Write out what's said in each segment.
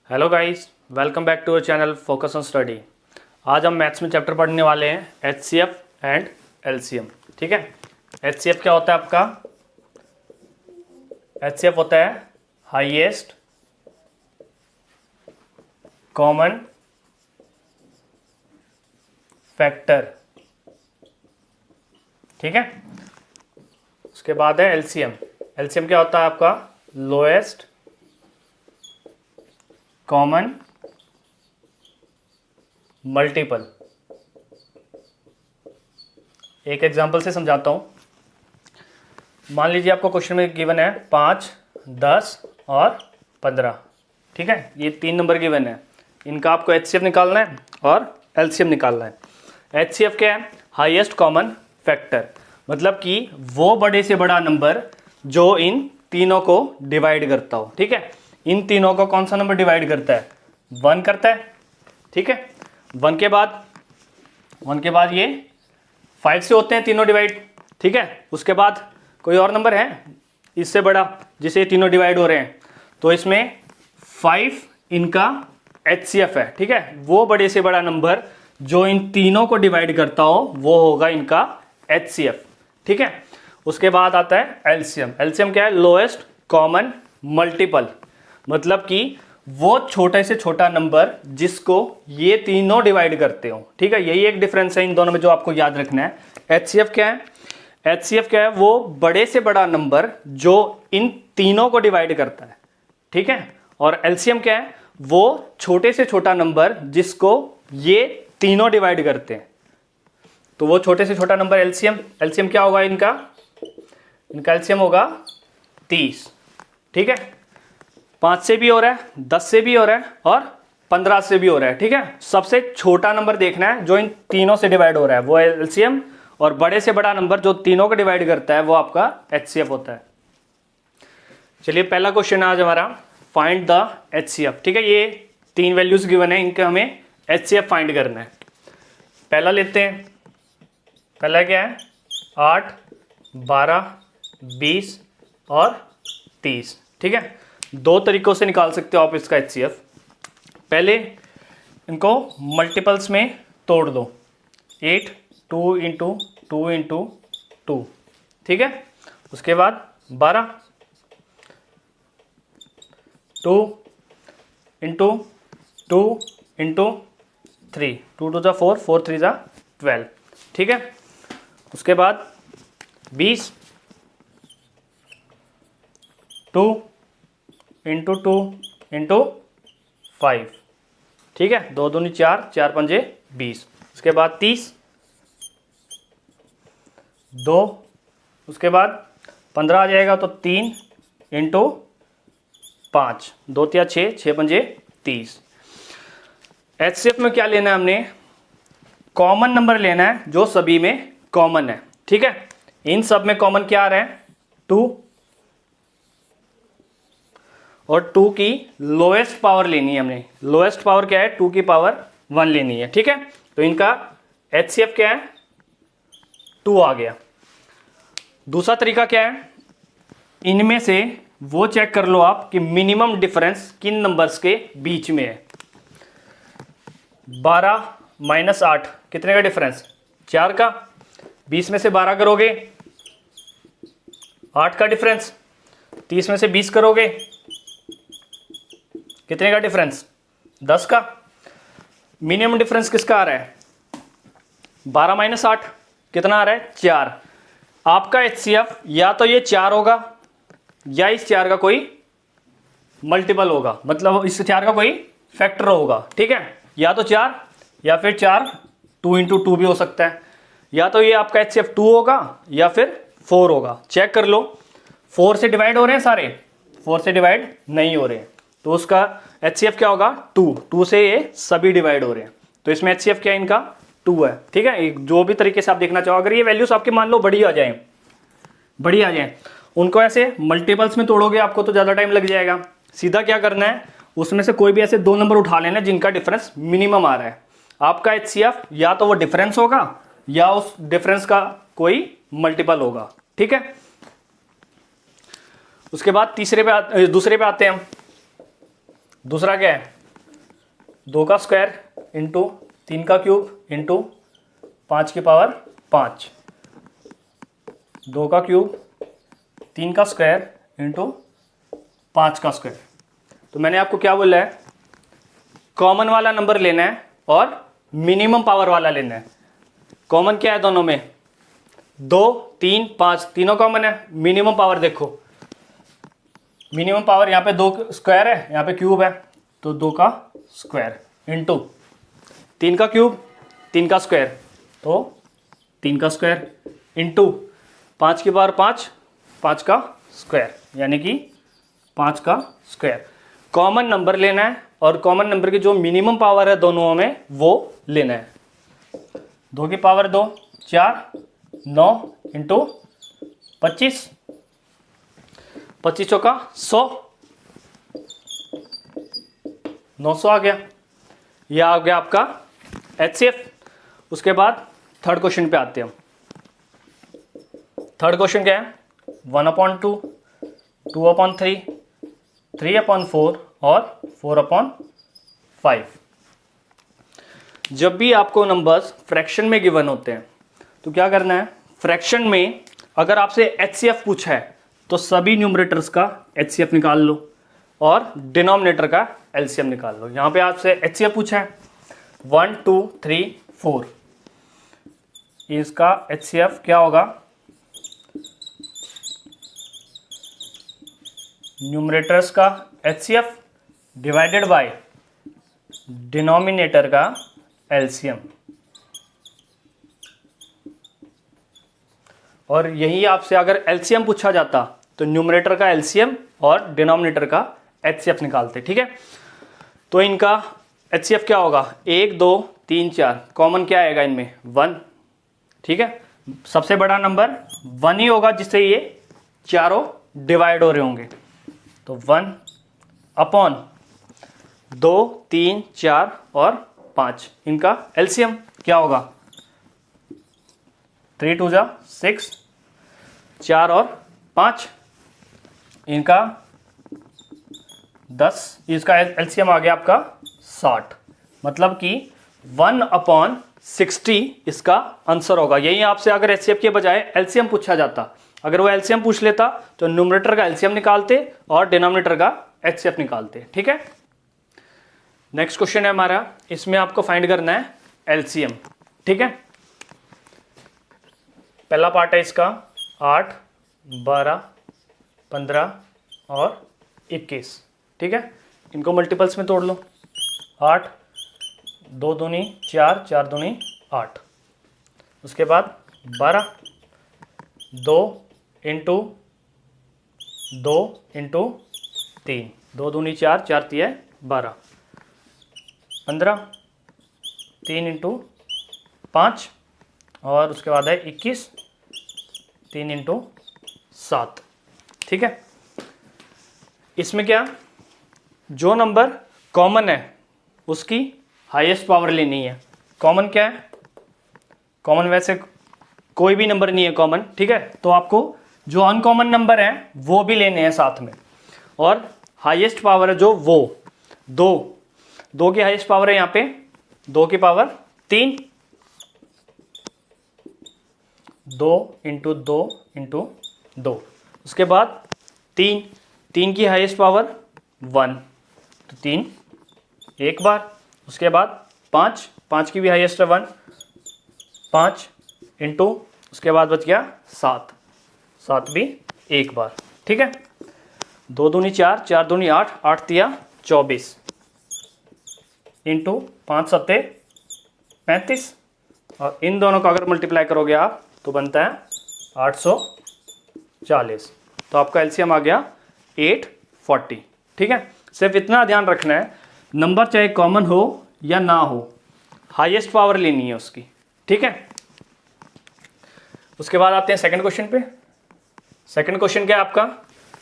Hello guys, welcome back to our channel focus on study. आज हम maths में chapter पढ़ने वाले हैं एचसीएफ एंड एलसीएम। ठीक है, एचसीएफ क्या होता है आपका? एचसीएफ होता है हाईएस्ट कॉमन फैक्टर। ठीक है, उसके बाद है एलसीएम। एलसीएम क्या होता है आपका? Lowest common multiple. एक एग्जांपल से समझाता हूं। मान लीजिए आपको क्वेश्चन में गिवन है 5, 10 और 15। ठीक है, ये 3 नंबर गिवन है। इनका आपको एचसीएफ निकालना है और एलसीएम निकालना है। एचसीएफ क्या है? हाईएस्ट कॉमन फैक्टर, मतलब कि वो बड़े से बड़ा नंबर जो इन तीनों को डिवाइड करता हो। ठीक है, इन तीनों को कौन सा नंबर डिवाइड करता है? 1 करता है। ठीक है, 1 के बाद ये 5 से होते हैं तीनों डिवाइड। ठीक है, उसके बाद कोई और नंबर है इससे बड़ा जिसे ये तीनों डिवाइड हो रहे हैं, तो इसमें 5 इनका एचसीएफ है। ठीक है, वो बड़े से बड़ा नंबर जो इन तीनों को डिवाइड करता हो वो होगा इनका एचसीएफ। ठीक है, उसके बाद आता है एलसीएम। एलसीएम क्या है? लोएस्ट कॉमन मल्टीपल, मतलब कि वो छोटे से छोटा नंबर जिसको ये तीनों डिवाइड करते हो। ठीक है, यही एक डिफरेंस है इन दोनों में जो आपको याद रखना है। एचसीएफ क्या है? एचसीएफ क्या है? वो बड़े से बड़ा नंबर जो इन तीनों को डिवाइड करता है। ठीक है, और एलसीएम क्या है? वो छोटे से छोटा नंबर जिसको ये तीनों डिवाइड करते हैं। तो वो छोटे से छोटा नंबर एलसीएम। एलसीएम क्या होगा इनका एलसीएम होगा 30। ठीक है, 5 से भी हो रहा है, 10 से भी हो रहा है और 15 से भी हो रहा है। ठीक है, सबसे छोटा नंबर देखना है जो इन तीनों से डिवाइड हो रहा है वो एलसीएम, और बड़े से बड़ा नंबर जो तीनों को डिवाइड करता है वो आपका एचसीएफ होता है। चलिए, पहला क्वेश्चन आज हमारा फाइंड द एचसीएफ। ठीक है, ये 3 वैल्यूज गिवन है, इनके हमें एचसीएफ फाइंड करना है। पहला लेते हैं। पहला क्या है? 8, 12, 20 और 30। ठीक है, 2 तरीकों से निकाल सकते हो आप इसका एचसीएफ। पहले इनको मल्टीपल्स में तोड़ दो। 8 2 इंटू 2 इंटू 2। ठीक है, उसके बाद 12 2 इंटू 2 इंटू 3। 2 2 जा 4, 4 3 जा 12। ठीक है, उसके बाद 20 2 इंटू 2 इंटू 5। ठीक है, 2 दूनी 4, 4 पंजे 20। उसके बाद 30 2, उसके बाद 15 आ जाएगा तो 3 इंटू 5, 2 तिया 6, 6 पंजे 30। एचसीएफ में क्या लेना है? हमने कॉमन नंबर लेना है जो सभी में कॉमन है। ठीक है, इन सब में कॉमन क्या आ रहा है? 2, और 2 की लोएस्ट पावर लेनी है हमने। लोएस्ट पावर क्या है? 2 की पावर 1 लेनी है। ठीक है, तो इनका एचसीएफ क्या है? 2 आ गया। दूसरा तरीका क्या है? इनमें से वो चेक कर लो आप कि मिनिमम डिफरेंस किन नंबर्स के बीच में है। 12 माइनस 8 कितने का डिफरेंस? 4 का। 20 में से 12 करोगे 8 का डिफरेंस। 30 में से 20 करोगे कितने का डिफरेंस? 10 का। मिनिमम डिफरेंस किसका आ रहा है? 12 माइनस 8 कितना आ रहा है? 4। आपका एचसीएफ या तो ये 4 होगा या इस 4 का कोई मल्टीपल होगा, मतलब इस 4 का कोई फैक्टर होगा। ठीक है, या तो 4 या फिर 4 2 इंटू 2 भी हो सकता है, या तो ये आपका एचसीएफ 2 होगा या फिर 4 होगा। चेक कर लो। 4 से डिवाइड हो रहे हैं सारे? 4 से डिवाइड नहीं हो रहे हैं, तो उसका एचसीएफ क्या होगा? 2। 2 से ये सभी डिवाइड हो रहे हैं, तो इसमें एचसीएफ क्या है इनका? 2 है। ठीक है, जो भी तरीके से आप देखना चाहो, अगर ये वैल्यूज आपके मान लो बड़ी आ जाए, उनको ऐसे मल्टीपल्स में तोड़ोगे आपको तो ज़्यादा टाइम लग जाएगा। सीधा क्या करना है, उसमें से कोई भी ऐसे 2 नंबर उठा लेना जिनका डिफरेंस मिनिमम आ रहा है। आपका एचसीएफ या तो वो डिफरेंस होगा या उस डिफरेंस का कोई मल्टीपल होगा। ठीक है, उसके बाद दूसरे पे आते हैं हम। दूसरा क्या है, 2 का स्क्वायर इंटू 3 का क्यूब इंटू 5 की पावर 5, 2 का क्यूब 3 का स्क्वायर इंटू 5 का स्क्वायर। तो मैंने आपको क्या बोला है, कॉमन वाला नंबर लेना है और मिनिमम पावर वाला लेना है। कॉमन क्या है दोनों में, 2, 3, 5 तीनों कॉमन है। मिनिमम पावर देखो, मिनिमम पावर यहाँ पे 2 स्क्वायर है, यहाँ पे क्यूब है, तो 2 का स्क्वायर इंटू 3 का क्यूब 3 का स्क्वायर, तो 3 का स्क्वायर इंटू 5 की पावर 5 5 का स्क्वायर, यानी कि 5 का स्क्वायर। कॉमन नंबर लेना है और कॉमन नंबर की जो मिनिमम पावर है दोनों में वो लेना है। 2 की पावर 2 4, 9 इंटू 25, 25 का 100, 900 आ गया। यह आ गया आपका HCF। उसके बाद थर्ड क्वेश्चन पे आते हैं हम। थर्ड क्वेश्चन क्या है, 1/2, 2/3, 3/4 और 4/5। जब भी आपको नंबर्स फ्रैक्शन में गिवन होते हैं तो क्या करना है, फ्रैक्शन में अगर आपसे HCF पूछा है तो सभी न्यूमरेटर्स का HCF निकाल लो और डिनोमिनेटर का LCM निकाल लो। यहां पे आपसे HCF पूछा है 1, 2, 3, 4, इसका HCF क्या होगा, न्यूमरेटर्स का HCF डिवाइडेड बाय डिनोमिनेटर का LCM। और यही आपसे अगर LCM पूछा जाता तो न्यूमरेटर का LCM और डिनोमिनेटर का HCF निकालते। ठीक है, तो इनका HCF क्या होगा, 1, 2, 3, 4, कॉमन क्या आएगा इनमें, 1। ठीक है, सबसे बड़ा नंबर 1 ही होगा जिससे ये चारों डिवाइड हो रहे होंगे। तो 1/2, 3, 4 और 5, इनका LCM क्या होगा, 3 2 जा 6, 4 और 5, इनका 10, इसका LCM आ गया आपका 60। मतलब कि 1/60 इसका आंसर होगा। यही आपसे अगर HCF के बजाय LCM पूछा जाता, अगर वो LCM पूछ लेता तो न्यूमरेटर का LCM निकालते और डिनोमिनेटर का HCF निकालते। ठीक है, नेक्स्ट क्वेश्चन है हमारा, इसमें आपको फाइंड करना है LCM। ठीक है, पहला पार्ट है इसका 8, 12, 15 और 21। ठीक है, इनको मल्टीपल्स में तोड़ लो। 8, 2 दूनी 4, 4 दूनी 8, उसके बाद 12, 2 इंटू 2 इंटू 3, 2 दूनी 4, 4 3 12, 15, 3 इंटू 5 और उसके बाद है 21, 3 इंटू 7। ठीक है, इसमें क्या, जो नंबर कॉमन है उसकी हाईएस्ट पावर लेनी है। कॉमन क्या है, कॉमन वैसे कोई भी नंबर नहीं है कॉमन। ठीक है, तो आपको जो अनकॉमन नंबर है वो भी लेने हैं साथ में, और हाईएस्ट पावर है जो वो 2 की हाईएस्ट पावर है यहाँ पे 2 की पावर 3, 2 इंटू 2 इंटू 2, उसके बाद 3 की हाईएस्ट पावर 1, तो 3 एक बार, उसके बाद 5 की भी हाईएस्ट है 1, 5 इंटू, उसके बाद बच गया 7 भी एक बार। ठीक है, 2 दूनी 4, 4 दूनी 8, 8 तिया 24 इंटू 5 7 35, और इन दोनों का अगर मल्टीप्लाई करोगे आप तो बनता है 840। तो आपका LCM आ गया 840। ठीक है, सिर्फ इतना ध्यान रखना है, नंबर चाहे कॉमन हो या ना हो, हाईएस्ट पावर लेनी है उसकी। ठीक है, उसके बाद आते हैं सेकंड क्वेश्चन पे। सेकंड क्वेश्चन क्या है आपका,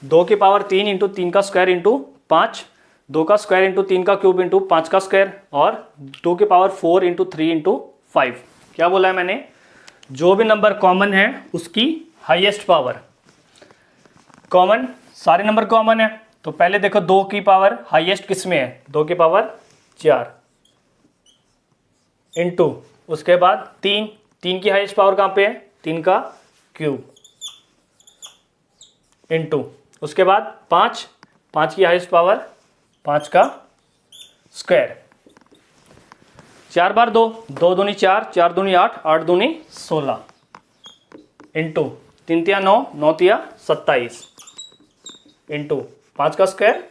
2 की पावर 3 इंटू 3 का स्क्वायर इंटू 5, 2 का स्क्वायर इंटू 3 का क्यूब इंटू 5 का स्क्वायर, और 2 की पावर 4 इंटू 3 इंटू 5। क्या बोला है मैंने, जो भी नंबर कॉमन है उसकी हाईएस्ट पावर। कॉमन सारे नंबर कॉमन है तो पहले देखो 2 की पावर हाईएस्ट किस में है, 2 की पावर 4 इंटू उसके बाद 3, 3 की हाईएस्ट पावर कहाँ पे है, 3 का क्यूब इंटू उसके बाद 5, 5 की हाईएस्ट पावर 5 का स्क्वायर, 4 बार 2, 2 दूनी 4, 4 दूनी 8, 8 दूनी 16 इंटू 3 तिया 9, 9 तिया 27 इंटू 5 का स्क्वायर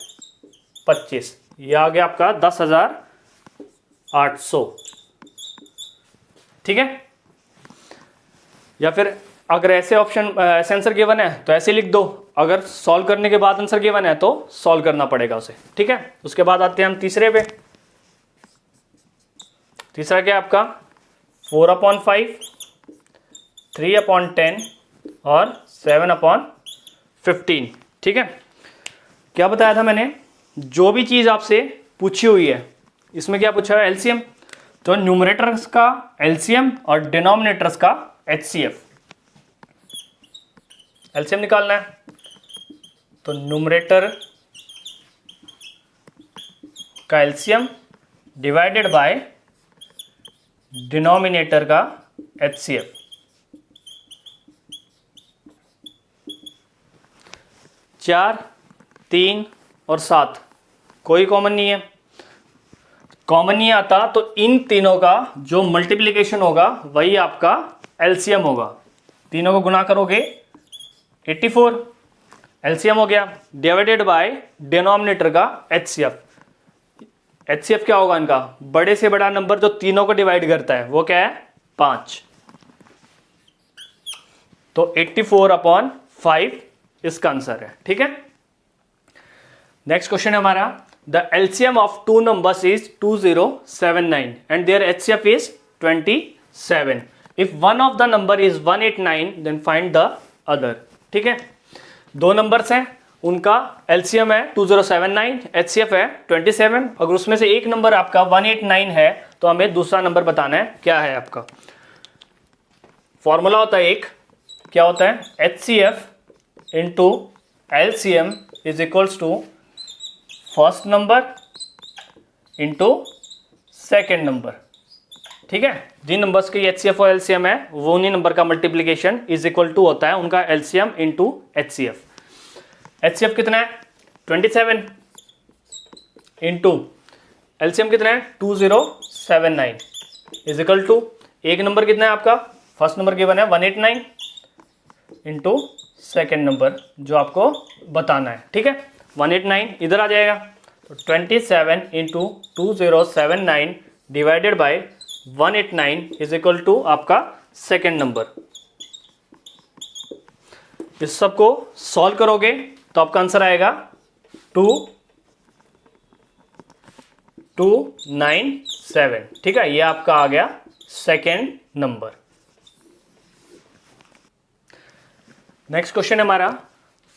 25। ये आ गया आपका 10,800। ठीक है, या फिर अगर ऐसे ऑप्शन ऐसे आंसर गिवन है तो ऐसे लिख दो, अगर सॉल्व करने के बाद आंसर गिवन है तो सॉल्व करना पड़ेगा उसे। ठीक है, उसके बाद आते हैं हम तीसरे पे। तीसरा क्या है आपका 4/5, 3/10 और 7/15। ठीक है, क्या बताया था मैंने, जो भी चीज आपसे पूछी हुई है इसमें क्या पूछा है, एलसीएम, तो न्यूमरेटर्स का एलसीएम और डिनोमिनेटर्स का एचसीएफ। एलसीएम निकालना है तो न्यूमरेटर का एलसीएम डिवाइडेड बाय डिनोमिनेटर का एचसीएफ। चार, 3 और 7 कोई कॉमन नहीं है, कॉमन नहीं आता तो इन तीनों का जो मल्टीप्लिकेशन होगा वही आपका एलसीएम होगा। तीनों को गुना करोगे 84 एलसीएम हो गया, डिवाइडेड बाय डिनोमिनेटर का एचसीएफ। एचसीएफ क्या होगा इनका, बड़े से बड़ा नंबर जो तीनों को डिवाइड करता है वो क्या है, 5। तो 84/5 इसका आंसर है। ठीक है, नेक्स्ट क्वेश्चन है हमारा, the LCM of 2 numbers is 2079 and their HCF is 27। If one of the number is 189 then find the other. ठीक है, 2 नंबर्स हैं, उनका एलसीएम है 2079, एचसीएफ है 27। अगर उसमें से एक नंबर आपका 189 है तो हमें दूसरा नंबर बताना है क्या है आपका। फॉर्मूला होता है एक, क्या होता है, HCF into LCM is equals to first number into second number. ठीक है, जिन नंबर्स के एचसीएफ और एलसीएम है वो उन्हीं नंबर का मल्टीप्लीकेशन इज इक्वल टू होता है उनका एलसीएम इंटू एचसीएफ। एचसीएफ कितना है 27 इंटू एलसीएम कितना है 2079 इज इक्वल टू एक नंबर कितना है आपका, फर्स्ट नंबर गिवन है 189 इंटू सेकेंड नंबर जो आपको बताना है। ठीक है, 189 इधर आ जाएगा तो 27 into 2079 divided by 189 is equal to आपका सेकेंड नंबर। इस सब को सॉल्व करोगे तो आपका आंसर आएगा 2297। ठीक है, ये आपका आ गया सेकेंड नंबर। नेक्स्ट क्वेश्चन है हमारा,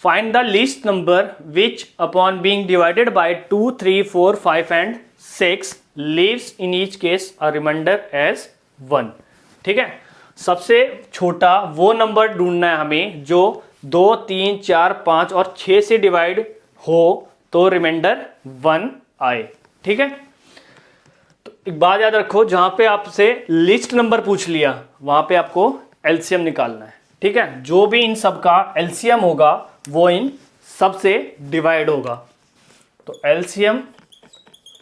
find the least number which upon being divided by 2, 3, 4, 5 and 6 leaves in each case a remainder as 1। ठीक है, सबसे छोटा वो नंबर ढूंढना है हमें जो 2, 3, 4, 5 और 6 से डिवाइड हो तो रिमाइंडर 1 आए। ठीक है, तो एक बात याद रखो, जहां पे आपसे लिस्ट नंबर पूछ लिया वहां पे आपको एलसीएम निकालना है। ठीक है, जो भी इन सब का एलसीएम होगा वो इन सब से डिवाइड होगा। तो एलसीएम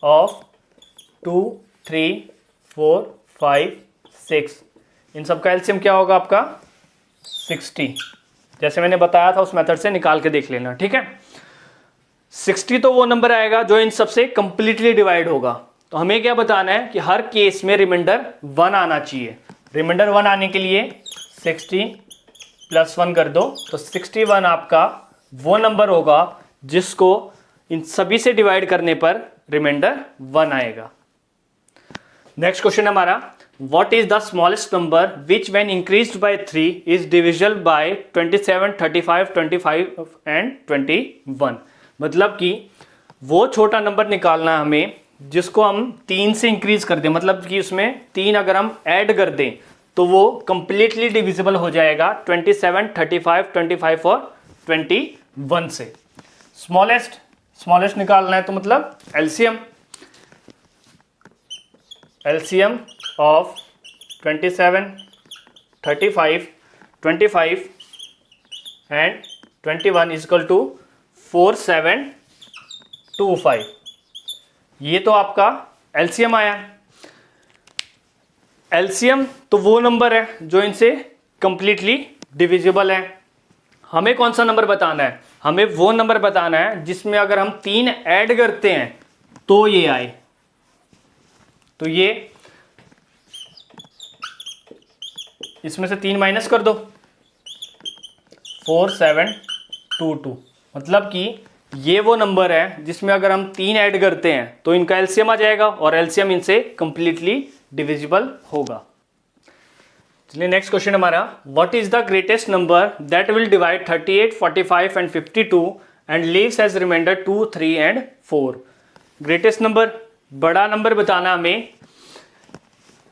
ऑफ 2, 3, 4, 5, 6 इन सब का एलसीएम क्या होगा आपका 60। जैसे मैंने बताया था उस मेथड से निकाल के देख लेना। ठीक है, 60 तो वो नंबर आएगा जो इन सबसे कंप्लीटली डिवाइड होगा। तो हमें क्या बताना है कि हर केस में रिमाइंडर 1 आना चाहिए। रिमाइंडर 1 आने के लिए 60 + 1 कर दो तो 61 आपका वो नंबर होगा जिसको इन सभी से डिवाइड करने पर रिमाइंडर 1 आएगा। नेक्स्ट क्वेश्चन हमारा, what is the smallest number which when increased by 3 is divisible by 27, 35, 25 and 21। मतलब कि वो छोटा नंबर निकालना है हमें जिसको हम 3 से इंक्रीज कर दें, मतलब कि उसमें 3 अगर हम ऐड कर दें तो वो कंप्लीटली डिविजिबल हो जाएगा 27, 35, 25 और 21 से। स्मॉलेस्ट स्मॉलेस्ट निकालना है तो मतलब LCM, LCM of 27, 35, 25 and 21 is equal to 4725। ये तो आपका एलसीएम आया। एलसीएम तो वो नंबर है जो इनसे कंप्लीटली डिविजिबल है। हमें कौन सा नंबर बताना है? हमें वो नंबर बताना है जिसमें अगर हम 3 ऐड करते हैं तो ये आए। तो ये इसमें से 3 माइनस कर दो, 4722। मतलब कि ये वो नंबर है जिसमें अगर हम 3 ऐड करते हैं तो इनका एलसीएम आ जाएगा और एलसीएम इनसे कंप्लीटली डिविजिबल होगा। चलिए नेक्स्ट क्वेश्चन हमारा, what is the greatest number that will divide 38, 45 and 52 and leaves as remainder 2, 3 and 4। Greatest number, बड़ा नंबर बताना हमें।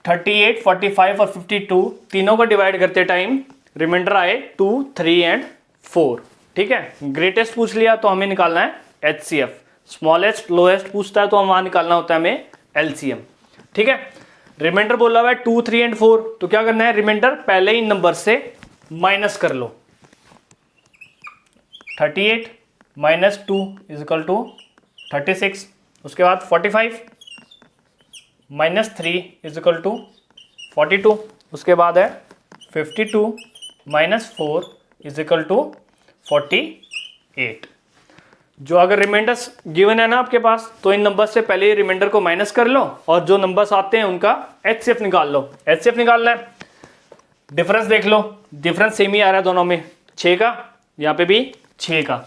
38, 45 और 52 तीनों को डिवाइड करते टाइम रिमाइंडर आए 2, 3 एंड 4। ठीक है, ग्रेटेस्ट पूछ लिया तो हमें निकालना है एचसीएफ। स्मॉलेस्ट लोएस्ट पूछता है तो हम वहां निकालना होता है हमें एलसीएम। ठीक है, रिमाइंडर बोला हुआ है 2, 3 एंड 4, तो क्या करना है, रिमाइंडर पहले ही नंबर से माइनस कर लो। 38 माइनस 2 इज इक्वल टू 36। उसके बाद 45 माइनस 3 इज इक्वल टू 42। उसके बाद है 52 माइनस 4 इज इक्वल टू 48। जो अगर रिमाइंडर्स गिवन है ना आपके पास, तो इन नंबर से पहले रिमाइंडर को माइनस कर लो और जो नंबर्स आते हैं उनका एचसीएफ निकाल लो। एचसीएफ निकालना है, डिफरेंस देख लो, डिफरेंस सेम ही आ रहा है दोनों में, 6 का, यहाँ पे भी 6 का।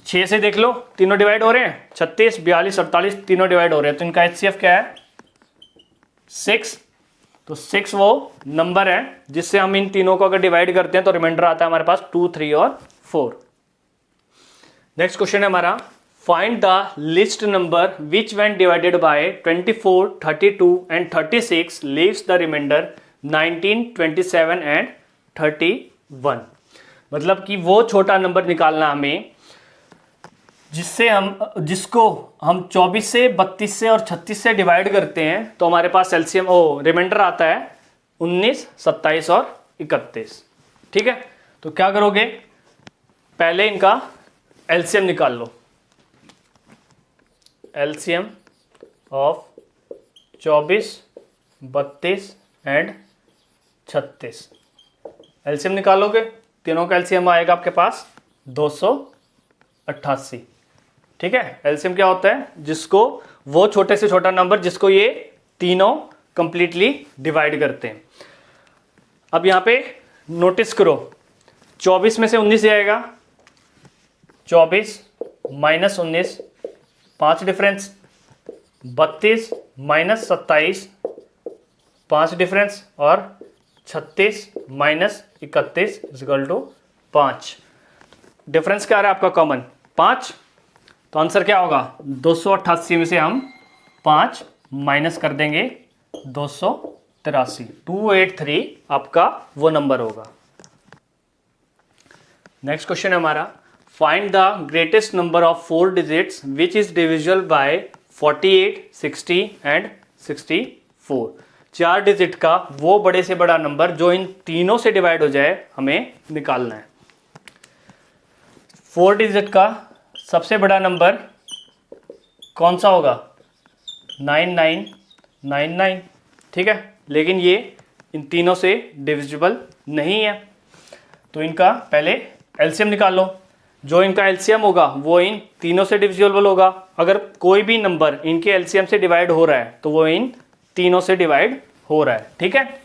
6 से देख लो, तीनों डिवाइड हो रहे हैं, 36, 42, 48 तीनों डिवाइड हो रहे हैं, तो इनका एचसीएफ क्या है 6। तो 6 वो नंबर है जिससे हम इन तीनों को अगर डिवाइड करते हैं तो रिमाइंडर आता है हमारे पास 2, 3 और 4। नेक्स्ट क्वेश्चन है हमारा, find the least number which when divided by 24, 32 and 36 leaves the remainder 19, 27 and 31। मतलब कि वो छोटा नंबर निकालना हमें जिसको हम 24 से, 32 से और 36 से डिवाइड करते हैं तो हमारे पास एलसीएम रिमाइंडर आता है 19, 27 और 31। ठीक है, तो क्या करोगे, पहले इनका एलसीएम निकाल लो। LCM of 24, 32 and 36। एलसीएम निकालोगे, तीनों का एलसीएम आएगा आपके पास 288। ठीक है, एलसीएम क्या होता है, जिसको वो छोटे से छोटा नंबर जिसको ये तीनों कंप्लीटली डिवाइड करते हैं। अब यहां पे नोटिस करो, 24 में से 19 जाएगा, 24 माइनस 19 5 डिफरेंस, 32 माइनस 27 5 डिफरेंस और 36 माइनस 31 इक्वल टू 5। डिफरेंस क्या आ रहा है आपका कॉमन 5, तो आंसर क्या होगा 288 में से हम 5 माइनस कर देंगे 283। 283 आपका वो नंबर होगा। नेक्स्ट क्वेश्चन है हमारा, find the greatest number of 4 digits which is divisible by 48, 60 and 64। 4 digit का वो बड़े से बड़ा नंबर जो इन तीनों से डिवाइड हो जाए हमें निकालना है। 4 डिजिट का सबसे बड़ा नंबर कौन सा होगा 9999। ठीक है, लेकिन ये इन तीनों से डिविजिबल नहीं है, तो इनका पहले एलसीएम निकालो। जो इनका एलसीएम होगा वो इन तीनों से डिविजिबल होगा। अगर कोई भी नंबर इनके एलसीएम से डिवाइड हो रहा है तो वो इन तीनों से डिवाइड हो रहा है। ठीक है,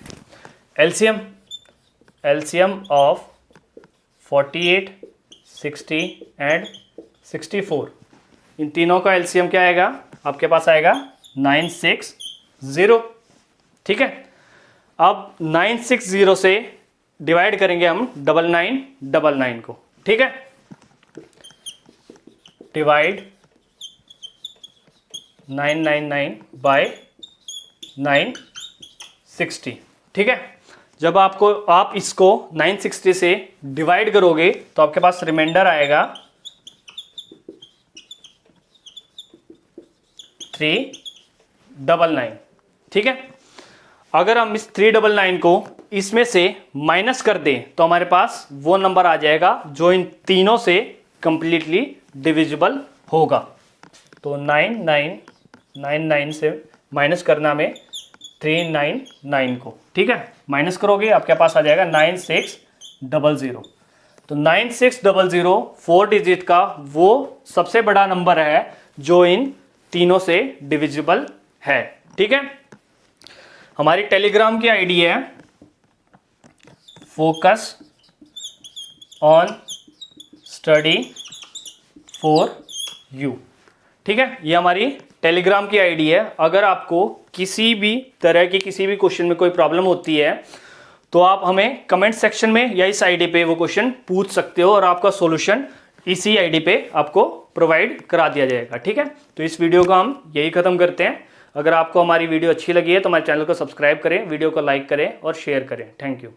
एलसीएम ऑफ 48, 60 एंड 64, इन तीनों का एलसीएम क्या आएगा आपके पास आएगा 960। ठीक है, अब 960 से डिवाइड करेंगे हम 9999 को। ठीक है, डिवाइड 999 बाय 960। ठीक है, जब आप इसको 960 से डिवाइड करोगे तो आपके पास रिमाइंडर आएगा 399। ठीक है, अगर हम इस 399 को इसमें से माइनस कर दें तो हमारे पास वो नंबर आ जाएगा जो इन तीनों से कंप्लीटली डिविजिबल होगा। तो 9999 से माइनस करना में 399 को, ठीक है, माइनस करोगे आपके पास आ जाएगा 9600। तो 9600 4 डिजिट का वो सबसे बड़ा नंबर है जो इन तीनों से डिविजिबल है। ठीक है, हमारी टेलीग्राम की आईडी है focus on study for you. ठीक है, ये हमारी टेलीग्राम की आईडी है। अगर आपको किसी भी तरह की किसी भी क्वेश्चन में कोई प्रॉब्लम होती है तो आप हमें कमेंट सेक्शन में या इस आईडी पे वो क्वेश्चन पूछ सकते हो और आपका सॉल्यूशन इसी आईडी पे आपको प्रोवाइड करा दिया जाएगा। ठीक है, तो इस वीडियो को हम यही खत्म करते हैं। अगर आपको हमारी वीडियो अच्छी लगी है तो हमारे चैनल को सब्सक्राइब करें, वीडियो को लाइक करें और शेयर करें। Thank you.